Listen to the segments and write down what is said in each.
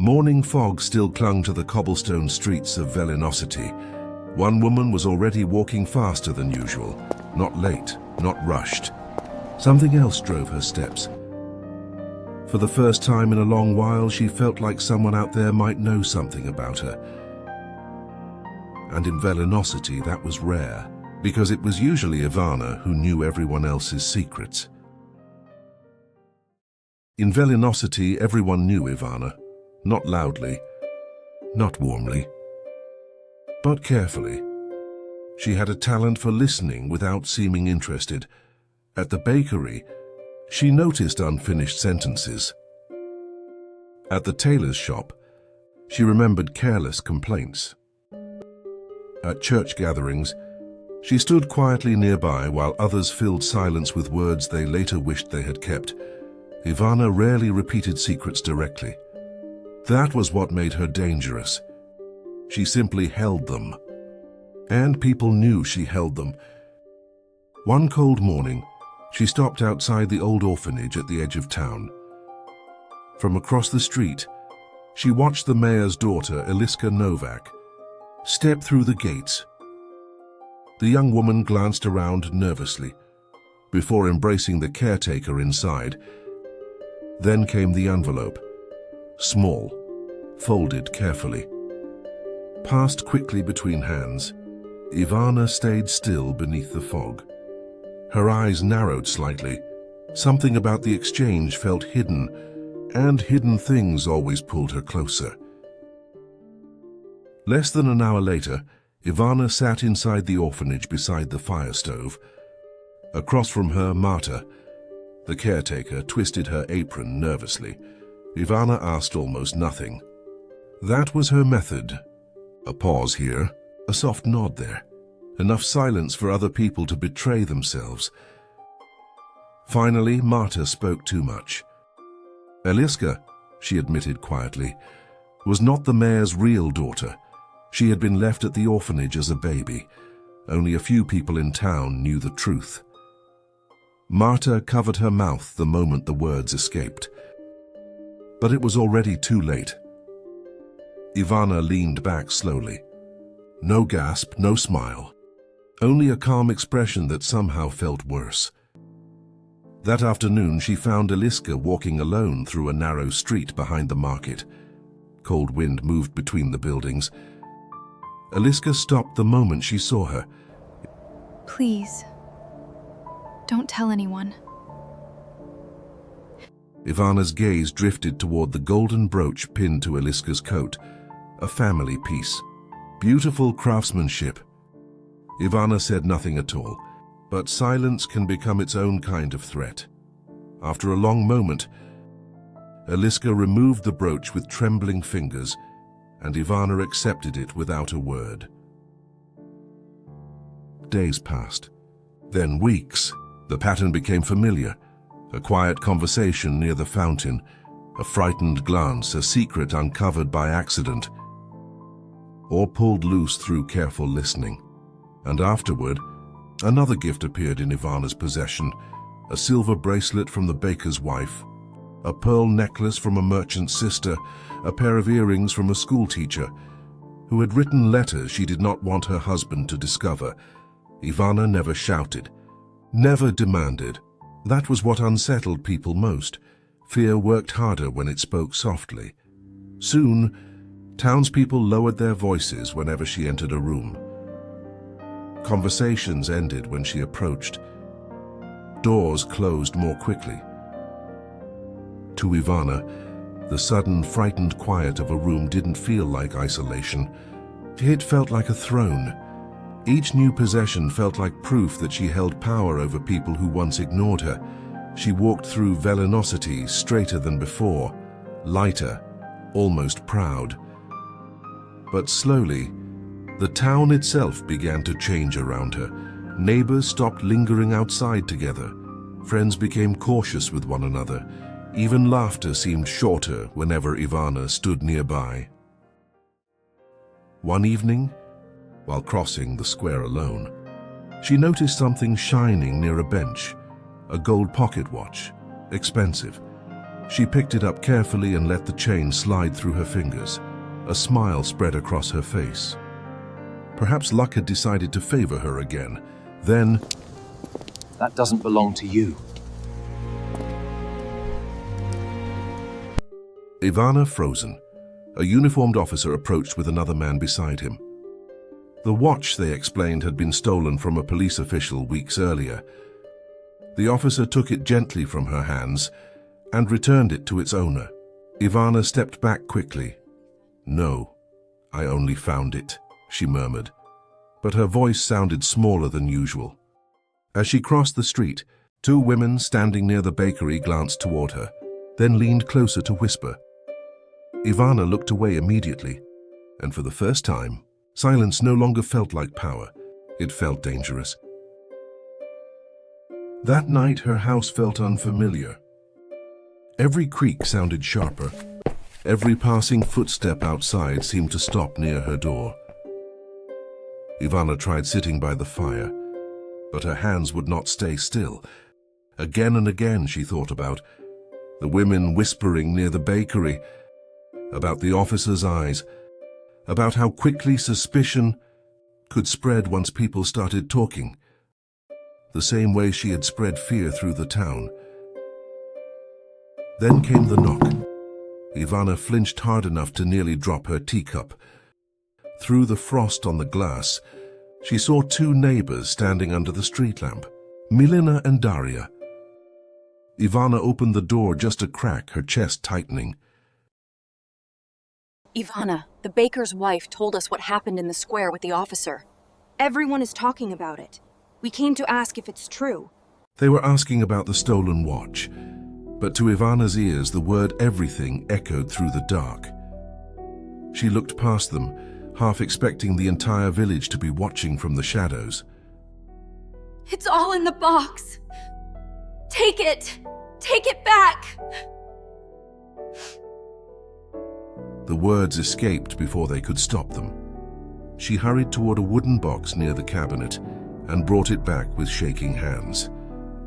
Morning fog still clung to the cobblestone streets of Velinocity. One woman was already walking faster than usual, not late, not rushed. Something else drove her steps. For the first time in a long while, she felt like someone out there might know something about her. And in Velinocity, that was rare, because it was usually Ivana who knew everyone else's secrets. In Velinocity, everyone knew Ivana, not loudly, not warmly, but carefully. She had a talent for listening without seeming interested. At the bakery, she noticed unfinished sentences. At the tailor's shop, she remembered careless complaints. At church gatherings, she stood quietly nearby while others filled silence with words they later wished they had kept. Ivana rarely repeated secrets directly. That was what made her dangerous. She simply held them. And people knew she held them. One cold morning, she stopped outside the old orphanage at the edge of town. From across the street, she watched the mayor's daughter, Eliska Novak, step through the gates. The young woman glanced around nervously, before embracing the caretaker inside. Then came the envelope, small, folded carefully. Passed quickly between hands, Ivana stayed still beneath the fog. Her eyes narrowed slightly. Something about the exchange felt hidden, and hidden things always pulled her closer. Less than an hour later, Ivana sat inside the orphanage beside the fire stove. Across from her, Marta, the caretaker, twisted her apron nervously. Ivana asked almost nothing. That was her method. A pause here, a soft nod there. Enough silence for other people to betray themselves. Finally, Marta spoke too much. Eliska, she admitted quietly, was not the mayor's real daughter. She had been left at the orphanage as a baby. Only a few people in town knew the truth. Marta covered her mouth the moment the words escaped. But it was already too late. Ivana leaned back slowly. No gasp, no smile. Only a calm expression that somehow felt worse. That afternoon, she found Eliska walking alone through a narrow street behind the market. Cold wind moved between the buildings. Eliska stopped the moment she saw her. Please, don't tell anyone. Ivana's gaze drifted toward the golden brooch pinned to Eliska's coat. A family piece. Beautiful craftsmanship. Ivana said nothing at all, but silence can become its own kind of threat. After a long moment, Eliska removed the brooch with trembling fingers, and Ivana accepted it without a word. Days passed, then weeks. The pattern became familiar. A quiet conversation near the fountain, a frightened glance, a secret uncovered by accident, or pulled loose through careful listening. And afterward, another gift appeared in Ivana's possession, a silver bracelet from the baker's wife, a pearl necklace from a merchant's sister, a pair of earrings from a schoolteacher, who had written letters she did not want her husband to discover. Ivana never shouted, never demanded. That was what unsettled people most. Fear worked harder when it spoke softly. Soon, townspeople lowered their voices whenever she entered a room. Conversations ended when she approached. Doors closed more quickly. To Ivana, the sudden, frightened quiet of a room didn't feel like isolation. It felt like a throne. Each new possession felt like proof that she held power over people who once ignored her. She walked through Velinocity straighter than before, lighter, almost proud. But slowly, the town itself began to change around her. Neighbors stopped lingering outside together. Friends became cautious with one another. Even laughter seemed shorter whenever Ivana stood nearby. One evening, while crossing the square alone, she noticed something shining near a bench, a gold pocket watch, expensive. She picked it up carefully and let the chain slide through her fingers. A smile spread across her face. Perhaps luck had decided to favor her again. Then... That doesn't belong to you. Ivana frozen. A uniformed officer approached with another man beside him. The watch, they explained, had been stolen from a police official weeks earlier. The officer took it gently from her hands and returned it to its owner. Ivana stepped back quickly. "No, I only found it," she murmured, but her voice sounded smaller than usual. As she crossed the street, two women standing near the bakery glanced toward her, then leaned closer to whisper. Ivana looked away immediately, and for the first time, silence no longer felt like power. It felt dangerous. That night, her house felt unfamiliar. Every creak sounded sharper. Every passing footstep outside seemed to stop near her door. Ivana tried sitting by the fire, but her hands would not stay still. Again and again she thought about the women whispering near the bakery, about the officer's eyes, about how quickly suspicion could spread once people started talking, the same way she had spread fear through the town. Then came the knock. Ivana flinched hard enough to nearly drop her teacup. Through the frost on the glass, she saw two neighbors standing under the street lamp, Milena and Daria. Ivana opened the door just a crack, her chest tightening. Ivana, the baker's wife told us what happened in the square with the officer. Everyone is talking about it. We came to ask if it's true. They were asking about the stolen watch, but to Ivana's ears the word everything echoed through the dark. She looked past them, half expecting the entire village to be watching from the shadows. It's all in the box. Take it! Take it back! The words escaped before they could stop them. She hurried toward a wooden box near the cabinet and brought it back with shaking hands.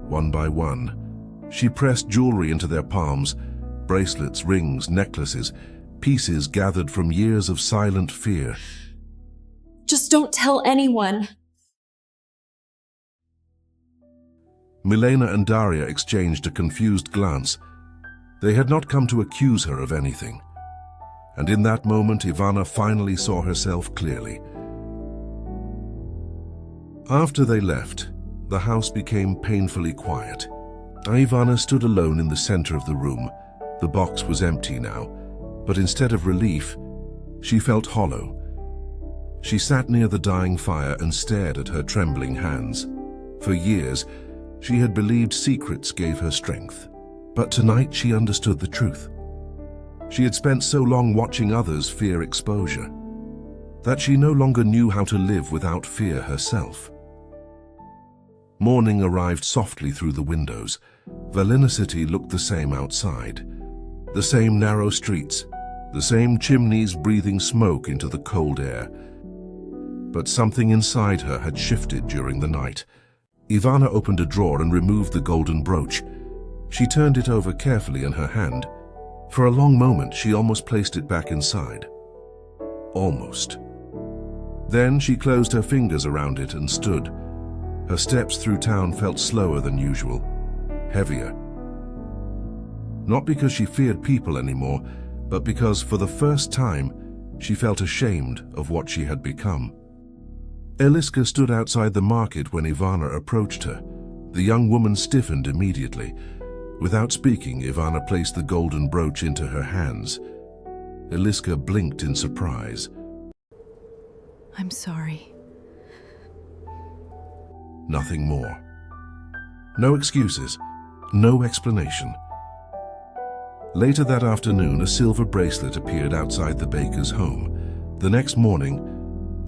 One by one, she pressed jewelry into their palms, bracelets, rings, necklaces, pieces gathered from years of silent fear. Just don't tell anyone. Milena and Daria exchanged a confused glance. They had not come to accuse her of anything. And in that moment, Ivana finally saw herself clearly. After they left, the house became painfully quiet. Ivana stood alone in the center of the room. The box was empty now, but instead of relief, she felt hollow. She sat near the dying fire and stared at her trembling hands. For years, she had believed secrets gave her strength, but tonight she understood the truth. She had spent so long watching others fear exposure, that she no longer knew how to live without fear herself. Morning arrived softly through the windows. Velinocity looked the same outside. The same narrow streets, the same chimneys breathing smoke into the cold air. But something inside her had shifted during the night. Ivana opened a drawer and removed the golden brooch. She turned it over carefully in her hand. For a long moment, she almost placed it back inside. Almost. Then she closed her fingers around it and stood. Her steps through town felt slower than usual, heavier. Not because she feared people anymore, but because for the first time, she felt ashamed of what she had become. Eliska stood outside the market when Ivana approached her. The young woman stiffened immediately. Without speaking, Ivana placed the golden brooch into her hands. Eliska blinked in surprise. I'm sorry. Nothing more. No excuses, no explanation. Later that afternoon, a silver bracelet appeared outside the baker's home. The next morning,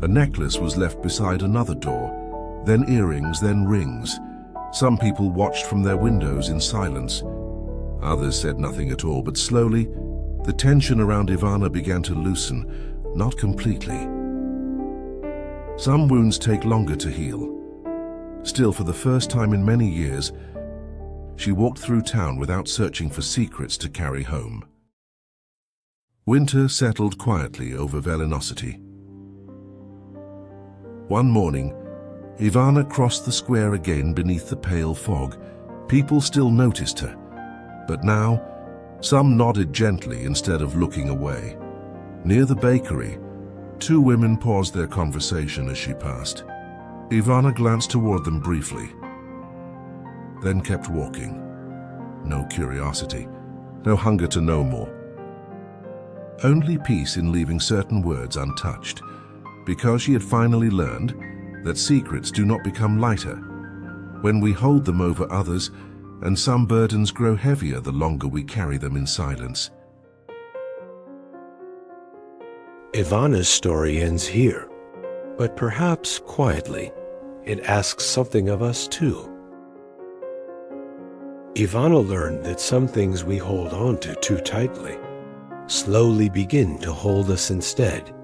a necklace was left beside another door, then earrings, then rings. Some people watched from their windows in silence. Others said nothing at all, but slowly, the tension around Ivana began to loosen, not completely. Some wounds take longer to heal. Still, for the first time in many years, she walked through town without searching for secrets to carry home. Winter settled quietly over Velinocity. One morning, Ivana crossed the square again beneath the pale fog. People still noticed her, but now some nodded gently instead of looking away. Near the bakery, two women paused their conversation as she passed. Ivana glanced toward them briefly, then kept walking. No curiosity, no hunger to know more. Only peace in leaving certain words untouched, because she had finally learned that secrets do not become lighter when we hold them over others, and some burdens grow heavier the longer we carry them in silence. Ivana's story ends here, but perhaps quietly, it asks something of us too. Ivana learned that some things we hold on to too tightly slowly begin to hold us instead.